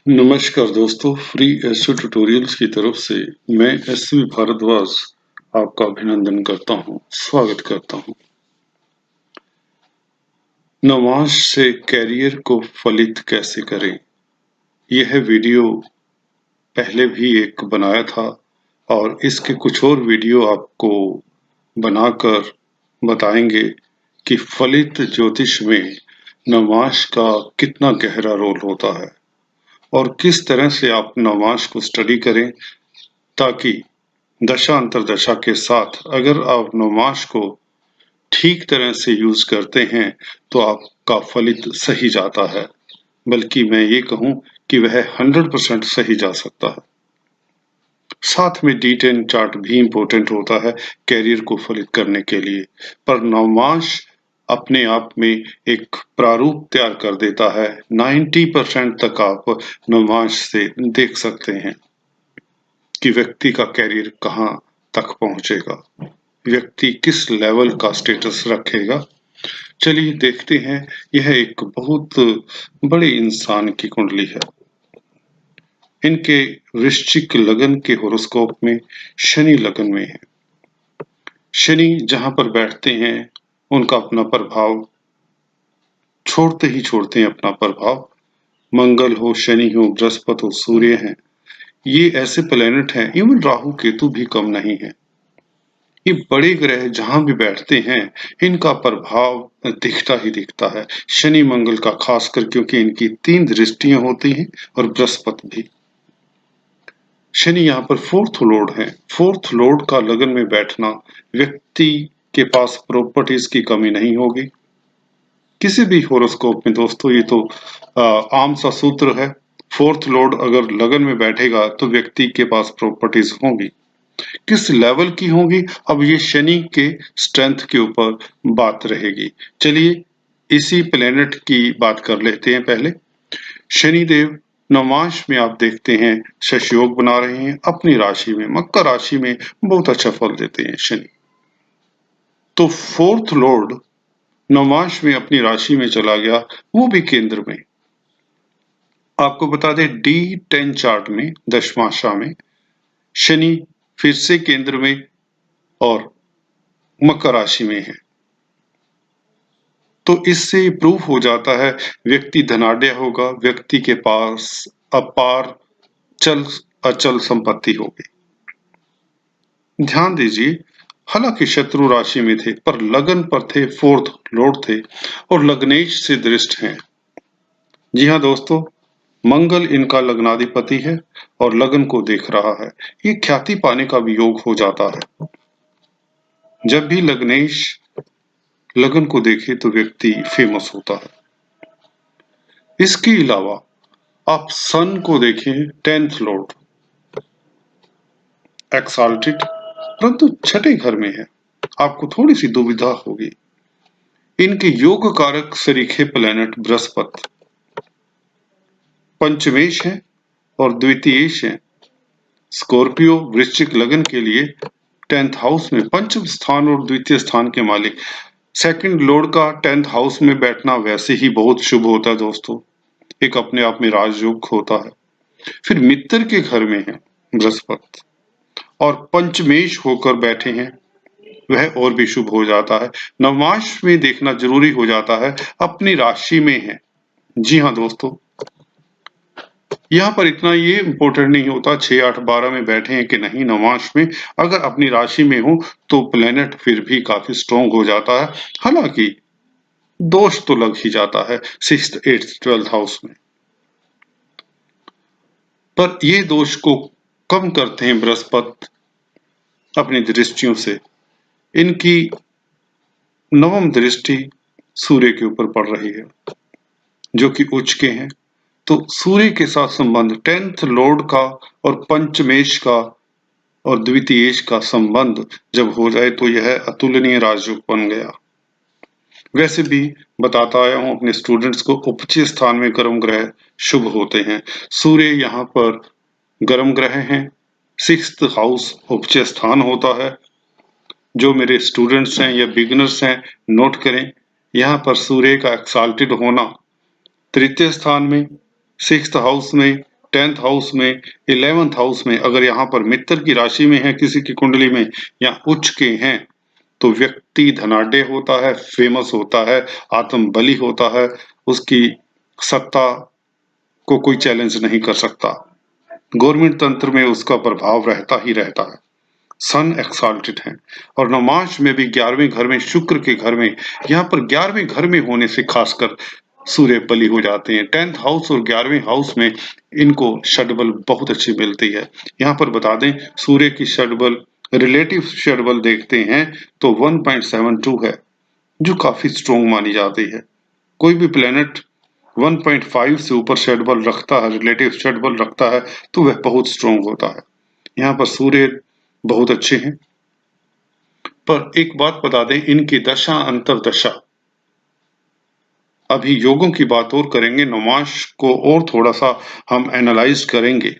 नमस्कार दोस्तों, free astro tutorials की तरफ से मैं एसवी भारद्वाज आपका अभिनंदन करता हूं, स्वागत करता हूं। नमाज से कैरियर को फलित कैसे करें, यह वीडियो पहले भी एक बनाया था और इसके कुछ और वीडियो आपको बनाकर बताएंगे कि फलित ज्योतिष में नमाज का कितना गहरा रोल होता है और किस तरह से आप नमाज को स्टडी करें ताकि दशा अंतरदशा के साथ अगर आप नमाज को ठीक तरह से यूज करते हैं तो आपका फलित सही जाता है, बल्कि मैं ये कहूं कि वह 100% सही जा सकता है। साथ में D10 चार्ट भी इंपॉर्टेंट होता है कैरियर को फलित करने के लिए, पर नमाज अपने आप में एक प्रारूप तैयार कर देता है। 90% तक आप नमाज से देख सकते हैं कि व्यक्ति का कैरियर कहां तक पहुंचेगा, व्यक्ति किस लेवल का स्टेटस रखेगा। चलिए देखते हैं। यह एक बहुत बड़े इंसान की कुंडली है। इनके वृश्चिक लगन के होरोस्कोप में शनि लगन में है। शनि जहां पर बैठते हैं उनका अपना प्रभाव छोड़ते ही छोड़ते हैं अपना प्रभाव। मंगल हो, शनि हो, बृहस्पति हो, सूर्य है, ये ऐसे प्लेनेट हैं, इवन राहु केतु भी कम नहीं है। ये बड़े ग्रह जहां भी बैठते हैं इनका प्रभाव दिखता ही दिखता है। शनि मंगल का खासकर, क्योंकि इनकी 3 दृष्टियां होती हैं और बृहस्पति भी। शनि यहाँ पर फोर्थ लॉर्ड है। फोर्थ लॉर्ड का लगन में बैठना, व्यक्ति के पास प्रॉपर्टीज की कमी नहीं होगी। किसी भी होरोस्कोप में दोस्तों ये तो आम सा सूत्र है। फोर्थ लॉर्ड अगर लगन में बैठेगा तो व्यक्ति के पास प्रॉपर्टीज होंगी। किस लेवल की होंगी, अब ये शनि के स्ट्रेंथ के ऊपर बात रहेगी। चलिए इसी प्लेनेट की बात कर लेते हैं। पहले शनि देव नवमांश में आप देखते हैं शश योग बना रहे हैं अपनी राशि में, मकर राशि में बहुत अच्छा फल देते हैं शनि। तो फोर्थ लॉर्ड नवमांश में अपनी राशि में चला गया, वो भी केंद्र में। आपको बता दें D10 चार्ट में दशमाशा में शनि फिर से केंद्र में और मकर राशि में है। तो इससे प्रूफ हो जाता है व्यक्ति धनाढ्य होगा, व्यक्ति के पास अपार चल अचल संपत्ति होगी। ध्यान दीजिए, हालांकि शत्रु राशि में थे पर लगन पर थे, फोर्थ लॉर्ड थे और लग्नेश से दृष्ट हैं। जी हाँ दोस्तों, मंगल इनका लग्नाधिपति है और लगन को देख रहा है। ये ख्याति पाने का भी योग हो जाता है। जब भी लग्नेश लगन को देखे तो व्यक्ति फेमस होता है। इसके अलावा आप सन को देखें, 10th लॉर्ड एक्साल्टेड, परंतु छठे घर में है। आपको थोड़ी सी दुविधा होगी। इनके योग कारक सरीखे प्लैनेट बृहस्पति पंचमेश है और द्वितीयेश है। स्कॉर्पियो वृश्चिक लगन के लिए 10th हाउस में पंचम स्थान और द्वितीय स्थान के मालिक। सेकंड लॉर्ड का 10th हाउस में बैठना वैसे ही बहुत शुभ होता है दोस्तों, एक अपने आप में राजयोग होता है। फिर मित्र के घर में है बृहस्पति और पंचमेश होकर बैठे हैं, वह और भी शुभ हो जाता है। नवमांश में देखना जरूरी हो जाता है, अपनी राशि में है। जी हाँ दोस्तों, यहाँ पर इतना ये इंपॉर्टेंट नहीं होता 6, 8, 12 में बैठे हैं कि नहीं। नवमांश में अगर अपनी राशि में हो तो प्लेनेट फिर भी काफी स्ट्रॉन्ग हो जाता है। हालांकि दोष तो लग ही जाता है 6th, 8th, 12th हाउस में, पर ये दोष को कम करते हैं बृहस्पति अपनी दृष्टियों से। इनकी नवम दृष्टि सूर्य के ऊपर पड़ रही है जो कि उच्च के हैं। तो सूर्य के साथ संबंध 10th लॉर्ड का और पंचमेश का और द्वितीयेश का संबंध जब हो जाए तो यह अतुलनीय राजयोग बन गया। वैसे भी बताता आया हूं अपने स्टूडेंट्स को, उपचय स्थान में गर्म ग्रह शुभ होते हैं। सूर्य यहाँ पर गर्म ग्रह हैं, 6th हाउस उपचय स्थान होता है। जो मेरे स्टूडेंट्स हैं या बिगिनर्स हैं, नोट करें, यहाँ पर सूर्य का एक्साल्टेड होना तृतीय स्थान में 6th हाउस में 10th हाउस में, 11th हाउस में अगर यहाँ पर मित्र की राशि में है किसी की कुंडली में या उच्च के हैं तो व्यक्ति धनाढ्य होता है, फेमस होता है, आत्मबली होता है, उसकी सत्ता को कोई चैलेंज नहीं कर सकता। गवर्नमेंट तंत्र में उसका प्रभाव रहता ही रहता है। सन एक्साल्टेड है और नमाज में भी 11वें घर में, शुक्र के घर में, यहाँ पर 11वें घर में होने से खासकर सूर्य बली हो जाते हैं। 10th हाउस और 11वें हाउस में इनको षडबल बहुत अच्छी मिलती है। यहाँ पर बता दें सूर्य की षडबल, रिलेटिव षडबल देखते हैं तो 1.72 है, जो काफी स्ट्रॉन्ग मानी जाती है। कोई भी प्लेनेट 1.5 से ऊपर षडबल रखता है, रिलेटिव षडबल रखता है, तो वह बहुत स्ट्रॉन्ग होता है। यहाँ पर सूर्य बहुत अच्छे हैं। पर एक बात बता दें, इनकी दशा अंतरदशा, अभी योगों की बात और करेंगे, नमाज को और थोड़ा सा हम एनालाइज करेंगे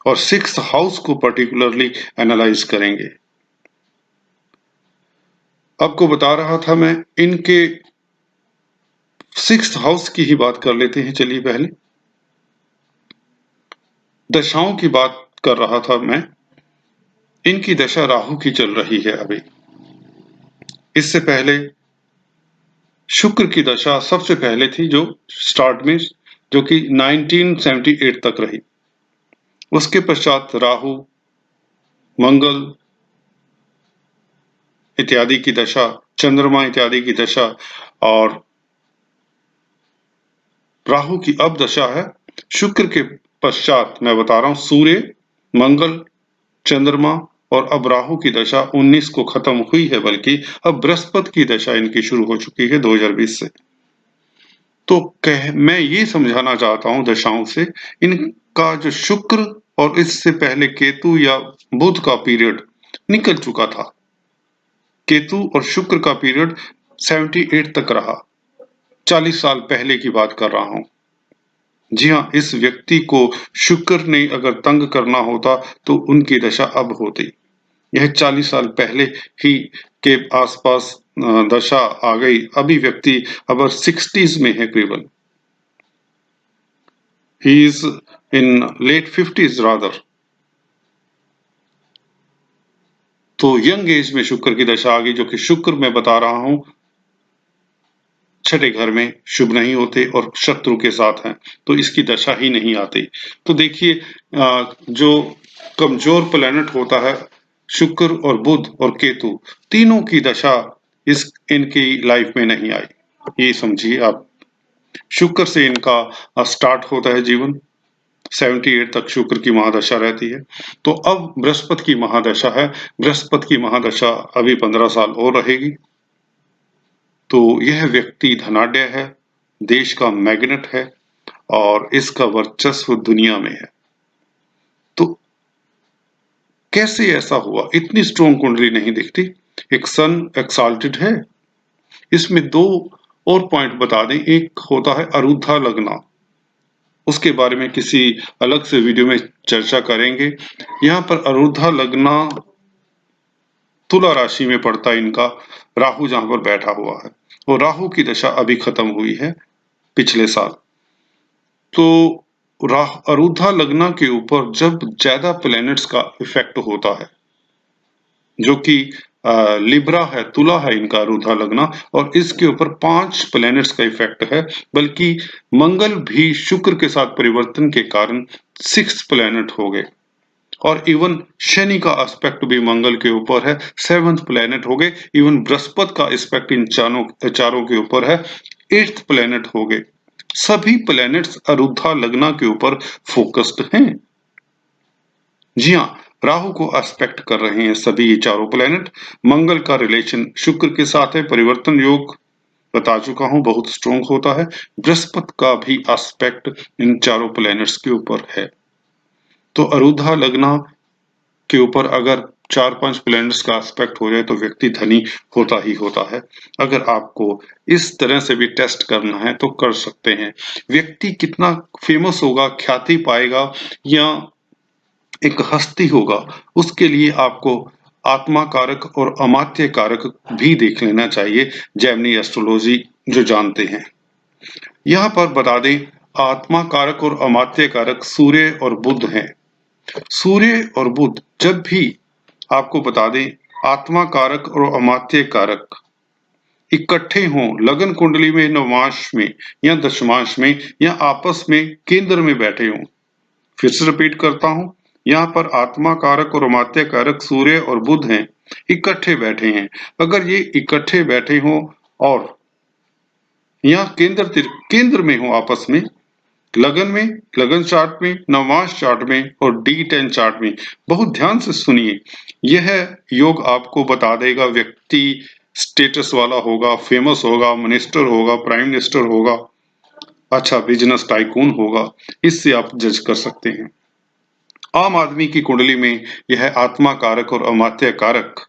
और 6th हाउस को पर्टिकुलरली एनालाइज करेंगे। आपको बता रहा था मैं, इनके 6th हाउस की ही बात कर लेते हैं। चलिए पहले दशाओं की बात कर रहा था मैं। इनकी दशा राहु की चल रही है अभी। इससे पहले शुक्र की दशा सबसे पहले थी, जो स्टार्ट में, जो कि 1978 तक रही। उसके पश्चात राहु, मंगल इत्यादि की दशा, चंद्रमा इत्यादि की दशा, और राहु की अब दशा है। शुक्र के पश्चात मैं बता रहा हूं सूर्य, मंगल, चंद्रमा, और अब राहु की दशा 19 को खत्म हुई है, बल्कि अब बृहस्पति की दशा इनकी शुरू हो चुकी है 2020 से। तो मैं ये समझाना चाहता हूं दशाओं से, इनका जो शुक्र और इससे पहले केतु या बुध का पीरियड निकल चुका था। केतु और शुक्र का पीरियड 78 तक रहा, 40 साल पहले की बात कर रहा हूं। जी हाँ, इस व्यक्ति को शुक्र ने अगर तंग करना होता तो उनकी दशा अब होती। यह 40 साल पहले ही के आसपास दशा आ गई। अभी व्यक्ति अब 60s में है करीबन, he is in late 50s rather. तो यंग एज में शुक्र की दशा आ गई, जो कि शुक्र मैं बता रहा हूं छठे घर में शुभ नहीं होते और शत्रु के साथ हैं, तो इसकी दशा ही नहीं आती। तो देखिए, जो कमजोर प्लेनेट होता है, शुक्र और बुध और केतु, तीनों की दशा इनकी लाइफ में नहीं आई। ये समझिए आप। शुक्र से इनका स्टार्ट होता है जीवन, 78 तक शुक्र की महादशा रहती है। तो अब बृहस्पति की महादशा है। बृहस्पति की महादशा अभी 15 साल और रहेगी। तो यह व्यक्ति धनाढ्य है, देश का मैग्नेट है और इसका वर्चस्व दुनिया में है। तो कैसे ऐसा हुआ? इतनी स्ट्रॉन्ग कुंडली नहीं दिखती। एक सन एक्साल्टेड है। इसमें दो और पॉइंट बता दें। एक होता है अरुद्धा लग्ना, उसके बारे में किसी अलग से वीडियो में चर्चा करेंगे। यहाँ पर अरुद्धा लग्ना तुला राशि में पड़ता है इनका, राहु जहां पर बैठा हुआ है, और राहु की दशा अभी खत्म हुई है पिछले साल। तो अरुद्धा लग्ना के ऊपर जब ज्यादा प्लैनेट्स का इफेक्ट होता है, जो कि लिब्रा है, तुला है इनका अरुद्धा लग्ना, और इसके ऊपर 5 प्लैनेट्स का इफेक्ट है, बल्कि मंगल भी शुक्र के साथ परिवर्तन के कारण 6 प्लैनेट हो गए, और इवन शनि का एस्पेक्ट भी मंगल के ऊपर है, 7th प्लैनेट हो गए। इवन बृहस्पति का एस्पेक्ट इन चारों के ऊपर है, 8th प्लैनेट हो गए। सभी प्लैनेट्स अरुद्धा लग्ना के ऊपर फोकस्ड हैं। जी हाँ, राहु को एस्पेक्ट कर रहे हैं सभी ये चारों प्लैनेट। मंगल का रिलेशन शुक्र के साथ है, परिवर्तन योग बता चुका हूं बहुत स्ट्रॉन्ग होता है। बृहस्पति का भी एस्पेक्ट इन चारों प्लैनेट्स के ऊपर है। तो अरुद्धा लग्ना के ऊपर अगर 4-5 प्लैनेट्स का एस्पेक्ट हो जाए तो व्यक्ति धनी होता ही होता है। अगर आपको इस तरह से भी टेस्ट करना है तो कर सकते हैं। व्यक्ति कितना फेमस होगा, ख्याति पाएगा या एक हस्ती होगा, उसके लिए आपको आत्मा कारक और अमात्य कारक भी देख लेना चाहिए, जेमिनी एस्ट्रोलॉजी जो जानते हैं। यहाँ पर बता दें, आत्मा कारक और अमात्य कारक सूर्य और बुध हैं। सूर्य और बुध जब भी आपको बता दें आत्मा कारक और अमात्य कारक इकट्ठे हों लगन कुंडली में, नवमांश में या दशमांश में या आपस में केंद्र में बैठे हों। फिर से रिपीट करता हूं, यहाँ पर आत्मा कारक और अमात्य कारक सूर्य और बुध हैं, इकट्ठे बैठे हैं। अगर ये इकट्ठे बैठे हों और यहाँ केंद्र में हो आपस में, लगन चार्ट में, नवमांश चार्ट में और D10 चार्ट में, बहुत ध्यान से सुनिए। यह योग आपको बता देगा व्यक्ति स्टेटस वाला होगा, फेमस होगा, मिनिस्टर होगा, प्राइम मिनिस्टर होगा, अच्छा बिजनेस टाइकून होगा, इससे आप जज कर सकते हैं। आम आदमी की कुंडली में यह आत्मा कारक और अमात्य कारक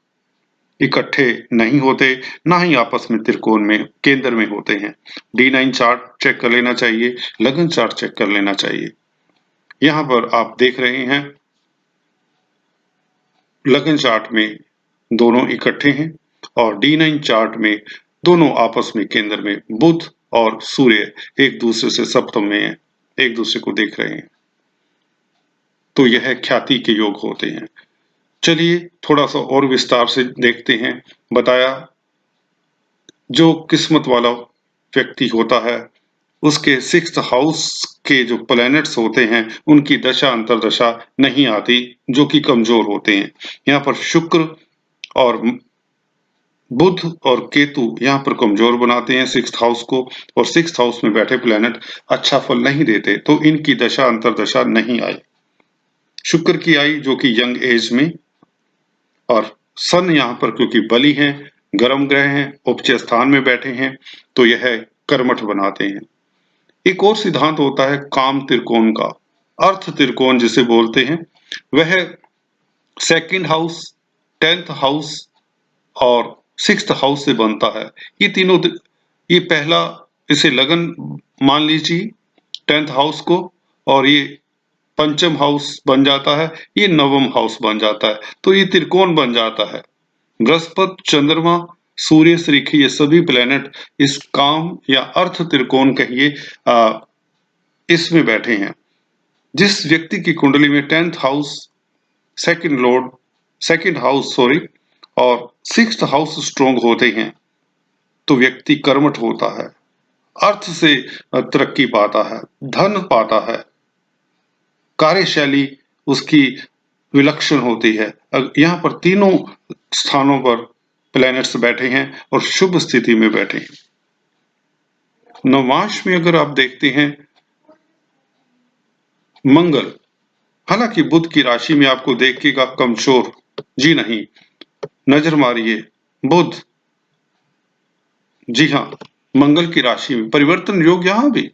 इकट्ठे नहीं होते, ना ही आपस में त्रिकोण में केंद्र में होते हैं। D9 चार्ट चेक कर लेना चाहिए, लगन चार्ट चेक कर लेना चाहिए। यहाँ पर आप देख रहे हैं लगन चार्ट में दोनों इकट्ठे हैं और D9 चार्ट में दोनों आपस में केंद्र में, बुध और सूर्य एक दूसरे से सप्तम में हैं, एक दूसरे को देख रहे हैं। तो यह ख्याति के योग होते हैं। चलिए थोड़ा सा और विस्तार से देखते हैं। बताया जो किस्मत वाला व्यक्ति होता है उसके 6th हाउस के जो प्लैनेट्स होते हैं उनकी दशा अंतरदशा नहीं आती, जो कि कमजोर होते हैं। यहाँ पर शुक्र और बुध और केतु यहाँ पर कमजोर बनाते हैं 6th हाउस को, और 6th हाउस में बैठे प्लैनेट अच्छा फल नहीं देते, तो इनकी दशा अंतरदशा नहीं आई। शुक्र की आई जो कि यंग एज में, और सन यहाँ पर क्योंकि बली हैं, गर्म ग्रह हैं, उपचय स्थान में बैठे हैं, तो यह कर्मठ बनाते हैं। एक और सिद्धांत होता है काम त्रिकोण का, अर्थ त्रिकोण जिसे बोलते हैं, वह 2nd हाउस, 10th हाउस और 6th हाउस से बनता है। ये तीनों, ये पहला इसे लगन मान लीजिए 10th हाउस को, और ये पंचम हाउस बन जाता है, ये नवम हाउस बन जाता है, तो ये त्रिकोण बन जाता है। बृहस्पति, चंद्रमा, सूर्य, श्रीखी, ये सभी प्लेनेट इस काम या अर्थ त्रिकोण कहिए इसमें बैठे हैं। जिस व्यक्ति की कुंडली में 10th हाउस, सेकंड हाउस और 6th हाउस स्ट्रॉन्ग होते हैं, तो व्यक्ति कर्मठ होता है, अर्थ से तरक्की पाता है, धन पाता है, कार्यशैली उसकी विलक्षण होती है। यहाँ पर तीनों स्थानों पर प्लैनेट्स बैठे हैं और शुभ स्थिति में बैठे हैं। नवमांश में अगर आप देखते हैं मंगल, हालांकि बुध की राशि में आपको देखिएगा कमजोर, जी नहीं, नजर मारिए बुध, जी हाँ, मंगल की राशि में परिवर्तन योग, यहां भी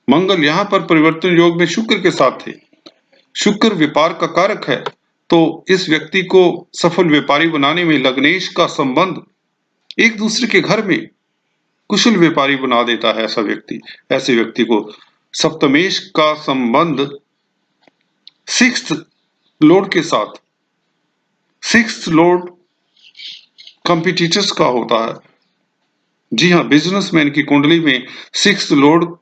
मंगल यहाँ पर परिवर्तन योग में शुक्र के साथ थे। शुक्र व्यापार का कारक है, तो इस व्यक्ति को सफल व्यापारी बनाने में लग्नेश का संबंध एक दूसरे के घर में कुशल व्यापारी बना देता है। ऐसे व्यक्ति को सप्तमेश का संबंध 6th लॉर्ड के साथ, 6th लॉर्ड कंपिटिटर्स का होता है। जी हाँ, बिजनेसमैन की कुंडली में 6th लॉर्ड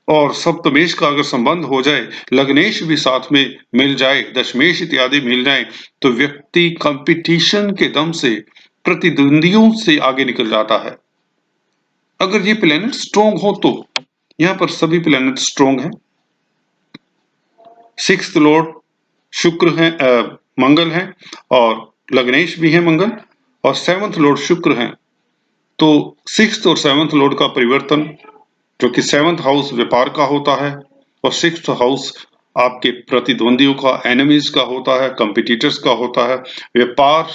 और सप्तमेश का अगर संबंध हो जाए, लग्नेश भी साथ में मिल जाए, दशमेश इत्यादि मिल जाए, तो व्यक्ति कंपटीशन के दम से प्रतिद्वंदियों से आगे निकल जाता है। अगर ये प्लैनेट स्ट्रॉन्ग हो तो यहाँ पर सभी प्लैनेट स्ट्रॉन्ग हैं। 6th लॉर्ड शुक्र है, मंगल है, और लग्नेश भी है मंगल, और 7th लॉर्ड शुक्र हैं। तो 6th और 7th लॉर्ड का परिवर्तन, जो कि 7th हाउस व्यापार का होता है और 6th हाउस आपके प्रतिद्वंदियों का, एनिमीज का होता है, कंपिटिटर्स का होता है। व्यापार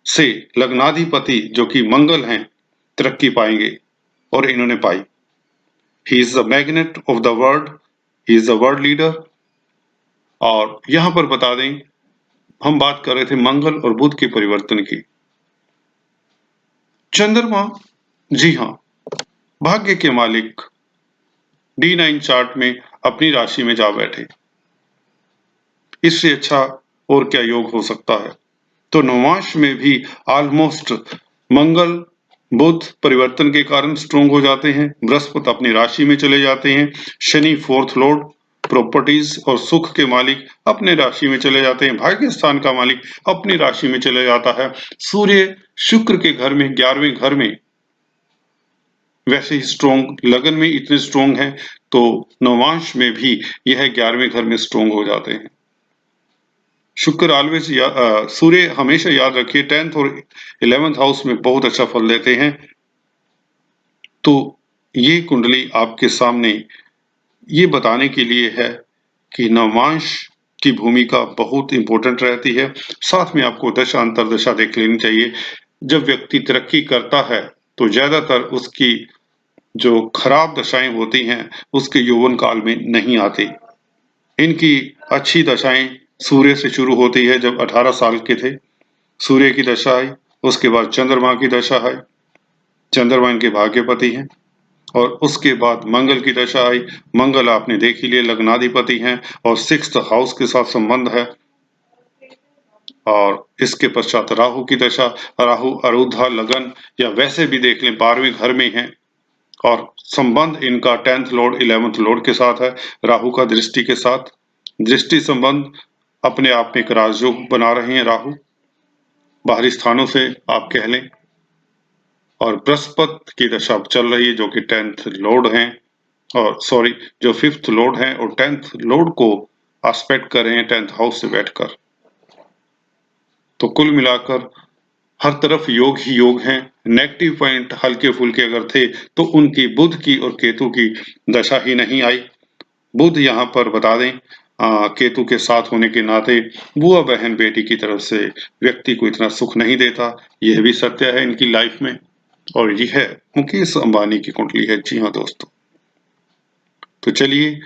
से लग्नाधिपति जो कि मंगल हैं तरक्की पाएंगे, और इन्होंने पाई। He is the magnet of the world, he is the world leader. और यहां पर बता दें, हम बात कर रहे थे मंगल और बुध के परिवर्तन की। चंद्रमा, जी हां, भाग्य के मालिक D9 चार्ट में अपनी राशि में जा बैठे, इससे अच्छा और क्या योग हो सकता है। तो नवमांश में भी ऑलमोस्ट मंगल, बुध परिवर्तन के कारण स्ट्रोंग हो जाते हैं, बृहस्पति अपनी राशि में चले जाते हैं, शनि फोर्थ लॉर्ड प्रॉपर्टीज और सुख के मालिक अपने राशि में चले जाते हैं, भाग्य स्थान का मालिक अपनी राशि में चले जाता है। सूर्य शुक्र के घर में 11वें घर में वैसे ही स्ट्रोंग, लगन में इतने स्ट्रोंग हैं तो नवांश में भी यह 11वें घर में स्ट्रोंग हो जाते हैं। शुक्र ऑलवेज सूर्य हमेशा याद रखिए 10th और 11th हाउस में बहुत अच्छा फल देते हैं। तो ये कुंडली आपके सामने ये बताने के लिए है कि नवांश की भूमिका बहुत इंपॉर्टेंट रहती है। साथ में आपको दशा अंतरदशा देख लेनी चाहिए। जब व्यक्ति तरक्की करता है तो ज्यादातर उसकी जो खराब दशाएं होती हैं उसके यौवन काल में नहीं आती। इनकी अच्छी दशाएं सूर्य से शुरू होती है। जब 18 साल के थे सूर्य की दशा आई, उसके बाद चंद्रमा की दशा आई, चंद्रमा इनके भाग्यपति हैं, और उसके बाद मंगल की दशा आई। मंगल आपने देख ही लिया लग्नाधिपति हैं और 6th हाउस के साथ संबंध है। और इसके पश्चात राहु की दशा, राहु अरुद्धा लगन या वैसे भी देख लें 12वें घर में है और संबंध इनका 10th लॉर्ड 11th लॉर्ड के साथ है, राहु का दृष्टि के साथ। दृष्टि संबंध अपने आप में एक राजयोग बना रहे हैं राहु, बाहरी स्थानों से आप कह लें। और बृहस्पति की दशा चल रही है जो कि 10th लॉर्ड हैं, और सॉरी जो 5th लॉर्ड हैं और 10th लॉर्ड को एस्पेक्ट कर रहे हैं 10th हाउस से बैठकर। तो कुल मिलाकर हर तरफ योग ही योग हैं। नेगेटिव पॉइंट हल्के फुल्के अगर थे तो उनकी बुध की और केतु की दशा ही नहीं आई। बुध यहाँ पर बता दें केतु के साथ होने के नाते बुआ बहन बेटी की तरफ से व्यक्ति को इतना सुख नहीं देता, यह भी सत्य है इनकी लाइफ में। और यह मुकेश अंबानी की कुंडली है। जी हाँ दोस्तों, तो चलिए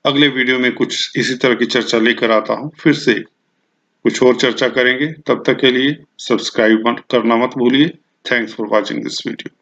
अगले वीडियो में कुछ इसी तरह की चर्चा लेकर आता हूँ, फिर से कुछ और चर्चा करेंगे। तब तक के लिए सब्सक्राइब करना मत भूलिए। Thanks for watching this video.